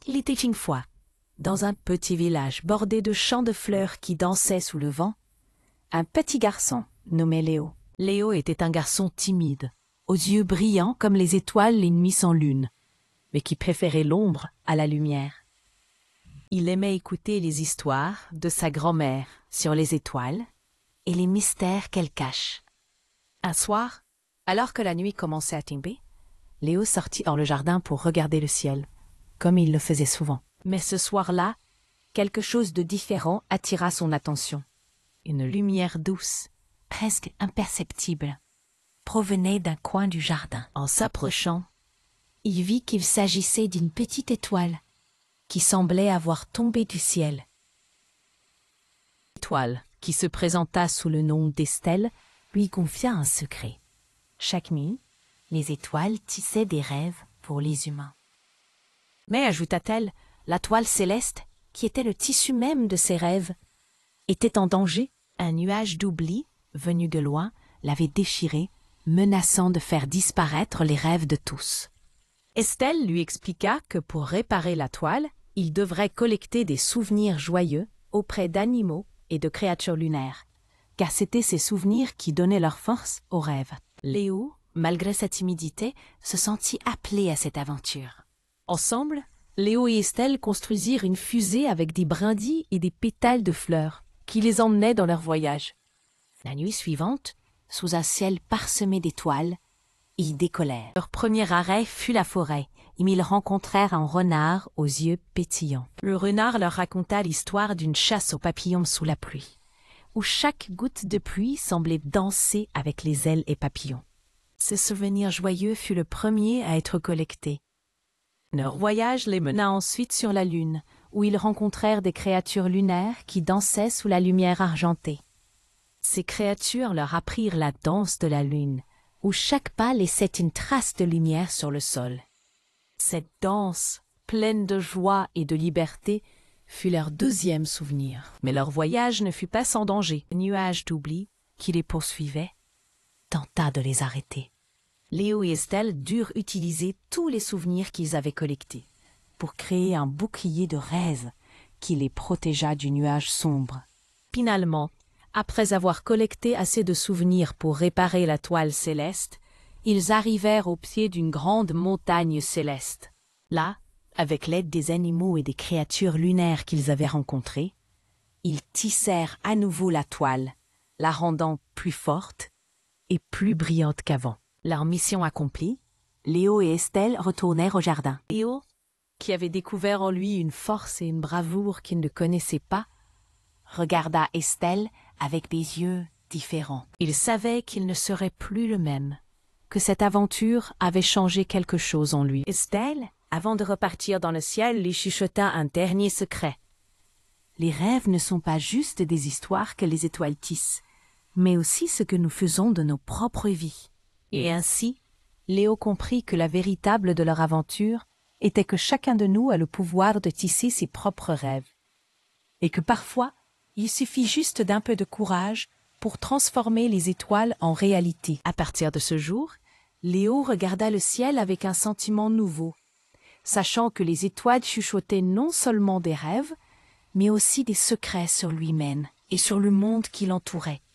Il était une fois, dans un petit village bordé de champs de fleurs qui dansaient sous le vent, un petit garçon nommé Léo. Léo était un garçon timide, aux yeux brillants comme les étoiles les nuits sans lune, mais qui préférait l'ombre à la lumière. Il aimait écouter les histoires de sa grand-mère sur les étoiles et les mystères qu'elles cachent. Un soir, alors que la nuit commençait à tomber, Léo sortit hors le jardin pour regarder le ciel, comme il le faisait souvent. Mais ce soir-là, quelque chose de différent attira son attention. Une lumière douce, presque imperceptible, provenait d'un coin du jardin. En s'approchant, il vit qu'il s'agissait d'une petite étoile qui semblait avoir tombé du ciel. L'étoile, qui se présenta sous le nom d'Estelle, lui confia un secret. Chaque nuit, les étoiles tissaient des rêves pour les humains. Mais, ajouta-t-elle, la toile céleste, qui était le tissu même de ces rêves, était en danger. Un nuage d'oubli, venu de loin, l'avait déchiré, menaçant de faire disparaître les rêves de tous. Estelle lui expliqua que pour réparer la toile, il devrait collecter des souvenirs joyeux auprès d'animaux et de créatures lunaires, car c'étaient ces souvenirs qui donnaient leur force aux rêves. Léo, malgré sa timidité, se sentit appelé à cette aventure. Ensemble, Léo et Estelle construisirent une fusée avec des brindilles et des pétales de fleurs qui les emmenaient dans leur voyage. La nuit suivante, sous un ciel parsemé d'étoiles, ils décollèrent. Leur premier arrêt fut la forêt, où ils rencontrèrent un renard aux yeux pétillants. Le renard leur raconta l'histoire d'une chasse aux papillons sous la pluie, où chaque goutte de pluie semblait danser avec les ailes et papillons. Ce souvenir joyeux fut le premier à être collecté. Leur voyage les mena ensuite sur la Lune, où ils rencontrèrent des créatures lunaires qui dansaient sous la lumière argentée. Ces créatures leur apprirent la danse de la Lune, où chaque pas laissait une trace de lumière sur le sol. Cette danse, pleine de joie et de liberté, fut leur deuxième souvenir. Mais leur voyage ne fut pas sans danger. Le nuage d'oubli, qui les poursuivait, tenta de les arrêter. Léo et Estelle durent utiliser tous les souvenirs qu'ils avaient collectés pour créer un bouclier de rêve qui les protégea du nuage sombre. Finalement, après avoir collecté assez de souvenirs pour réparer la toile céleste, ils arrivèrent au pied d'une grande montagne céleste. Là, avec l'aide des animaux et des créatures lunaires qu'ils avaient rencontrées, ils tissèrent à nouveau la toile, la rendant plus forte et plus brillante qu'avant. Leur mission accomplie, Léo et Estelle retournèrent au jardin. Léo, qui avait découvert en lui une force et une bravoure qu'il ne connaissait pas, regarda Estelle avec des yeux différents. Il savait qu'il ne serait plus le même, que cette aventure avait changé quelque chose en lui. Estelle, avant de repartir dans le ciel, lui chuchota un dernier secret. Les rêves ne sont pas juste des histoires que les étoiles tissent, mais aussi ce que nous faisons de nos propres vies. Et ainsi, Léo comprit que la véritable de leur aventure était que chacun de nous a le pouvoir de tisser ses propres rêves. Et que parfois, il suffit juste d'un peu de courage pour transformer les étoiles en réalité. À partir de ce jour, Léo regarda le ciel avec un sentiment nouveau, sachant que les étoiles chuchotaient non seulement des rêves, mais aussi des secrets sur lui-même et sur le monde qui l'entourait.